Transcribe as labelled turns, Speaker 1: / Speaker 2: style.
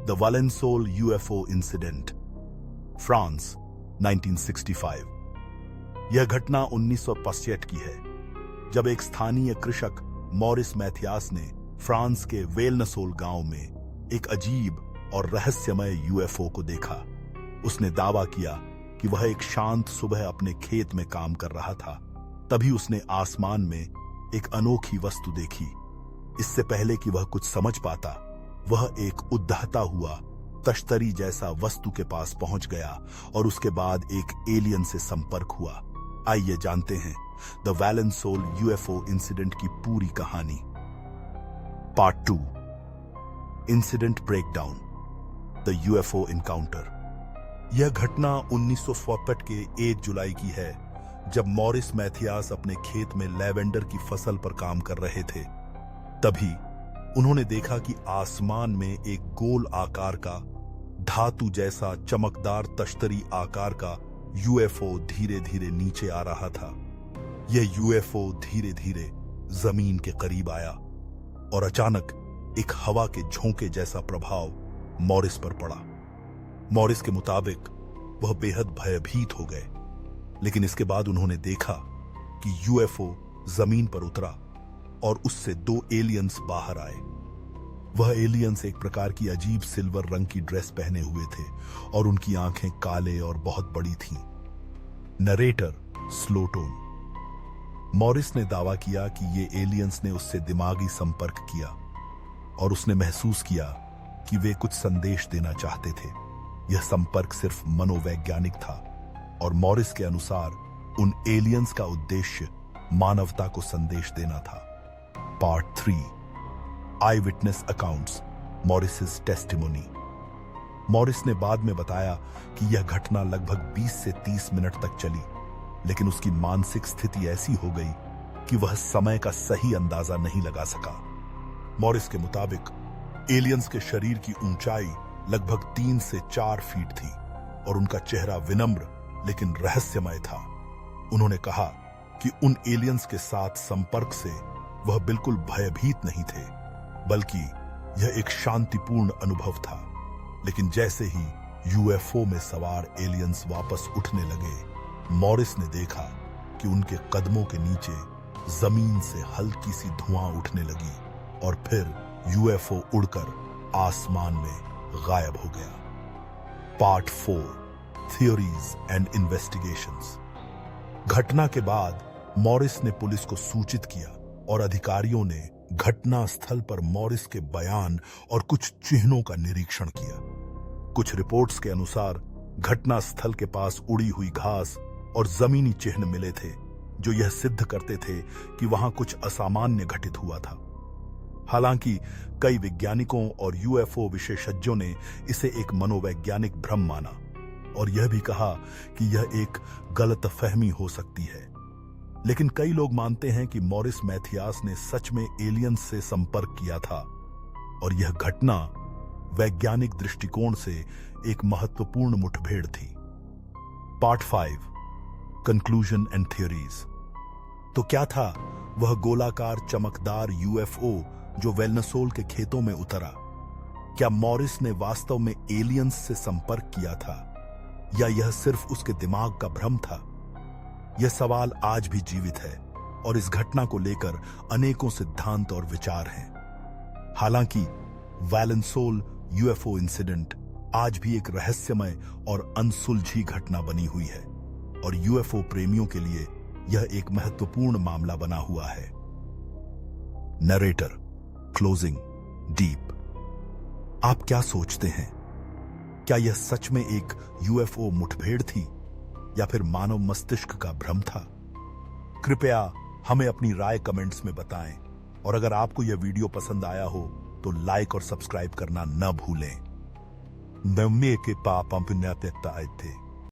Speaker 1: The Valensole UFO incident, France, 1965। यह घटना 1965 की है, जब एक स्थानीय कृषक मॉरिस मैथियास ने फ्रांस के वेलनसोल गांव में एक अजीब और रहस्यमय यूएफओ को देखा। उसने दावा किया कि वह एक शांत सुबह अपने खेत में काम कर रहा था। तभी उसने आसमान में एक अनोखी वस्तु देखी। इससे पहले कि वह कुछ समझ पाता, वह एक उद्दहता हुआ तश्तरी जैसा वस्तु के पास पहुंच गया और उसके बाद एक एलियन से संपर्क हुआ। आइए जानते हैं द वालेंसोल यूएफओ इंसिडेंट की पूरी कहानी। Part 2, incident breakdown, the UFO encounter. यह घटना 1965 के 1 जुलाई की है, जब मॉरिस मैथियास अपने खेत में लैवेंडर की फसल पर काम कर रहे थे। तभी उन्होंने देखा कि आसमान में एक गोल आकार का, धातु जैसा चमकदार तश्तरी आकार का यूएफओ धीरे धीरे नीचे आ रहा था। यह यूएफओ धीरे धीरे जमीन के करीब आया और अचानक एक हवा के झोंके जैसा प्रभाव मॉरिस पर पड़ा। मॉरिस के मुताबिक वह बेहद भयभीत हो गए, लेकिन इसके बाद उन्होंने देखा कि यूएफओ जमीन पर उतरा और उससे 2 एलियंस बाहर आए। वह एलियंस एक प्रकार की अजीब सिल्वर रंग की ड्रेस पहने हुए थे और उनकी आंखें काले और बहुत बड़ी थीं। Narrator slow tone. मॉरिस ने दावा किया कि ये एलियंस ने उससे दिमागी संपर्क किया और उसने महसूस किया कि वे कुछ संदेश देना चाहते थे। यह संपर्क सिर्फ मनोवैज्ञानिक था और मॉरिस के अनुसार उन एलियंस का उद्देश्य मानवता को संदेश देना था। Part 3, eyewitness accounts, Maurice testimony. Maurice ने बाद में बताया कि यह घटना लगभग 20 से 30 मिनट तक चली, लेकिन उसकी मानसिक स्थिति ऐसी हो गई कि वह समय का सही अंदाजा नहीं लगा सका। मॉरिस के मुताबिक एलियंस के शरीर की ऊंचाई लगभग 3 से 4 फीट थी और उनका चेहरा विनम्र लेकिन रहस्यमय था। उन्होंने कहा कि उन एलियंस के साथ संपर्क से वह बिल्कुल भयभीत नहीं थे, बल्कि यह एक शांतिपूर्ण अनुभव था। लेकिन जैसे ही यूएफओ में सवार एलियंस वापस उठने लगे, मॉरिस ने देखा कि उनके कदमों के नीचे जमीन से हल्की सी धुआं उठने लगी और फिर यूएफओ उड़कर आसमान में गायब हो गया। Part 4, theories and investigations. घटना के बाद मॉरिस ने पुलिस को सूचित किया और अधिकारियों ने घटना स्थल पर मॉरिस के बयान और कुछ चिन्हों का निरीक्षण किया। कुछ रिपोर्ट्स के अनुसार घटना स्थल के पास उड़ी हुई घास और जमीनी चिन्ह मिले थे, जो यह सिद्ध करते थे कि वहां कुछ असामान्य घटित हुआ था। हालांकि कई वैज्ञानिकों और यूएफओ विशेषज्ञों ने इसे एक मनोवैज्ञानिक भ्रम माना और यह भी कहा कि यह एक गलतफहमी हो सकती है। लेकिन कई लोग मानते हैं कि मॉरिस मैथियास ने सच में एलियंस से संपर्क किया था और यह घटना वैज्ञानिक दृष्टिकोण से एक महत्वपूर्ण मुठभेड़ थी। Part 5, conclusion and theories. तो क्या था वह गोलाकार चमकदार यूएफओ जो वेलनसोल के खेतों में उतरा? क्या मॉरिस ने वास्तव में एलियंस से संपर्क किया था या यह सिर्फ उसके दिमाग का भ्रम था? यह सवाल आज भी जीवित है और इस घटना को लेकर अनेकों सिद्धांत और विचार हैं। हालांकि वालेंसोल यूएफओ इंसिडेंट आज भी एक रहस्यमय और अनसुलझी घटना बनी हुई है और यूएफओ प्रेमियों के लिए यह एक महत्वपूर्ण मामला बना हुआ है। Narrator, closing, deep. आप क्या सोचते हैं? क्या यह सच में एक यूएफओ मुठभेड़ थी या फिर मानव मस्तिष्क का भ्रम था? कृपया हमें अपनी राय कमेंट्स में बताएं और अगर आपको यह वीडियो पसंद आया हो तो लाइक और सब्सक्राइब करना न भूलें। नम्मे के पाप थे।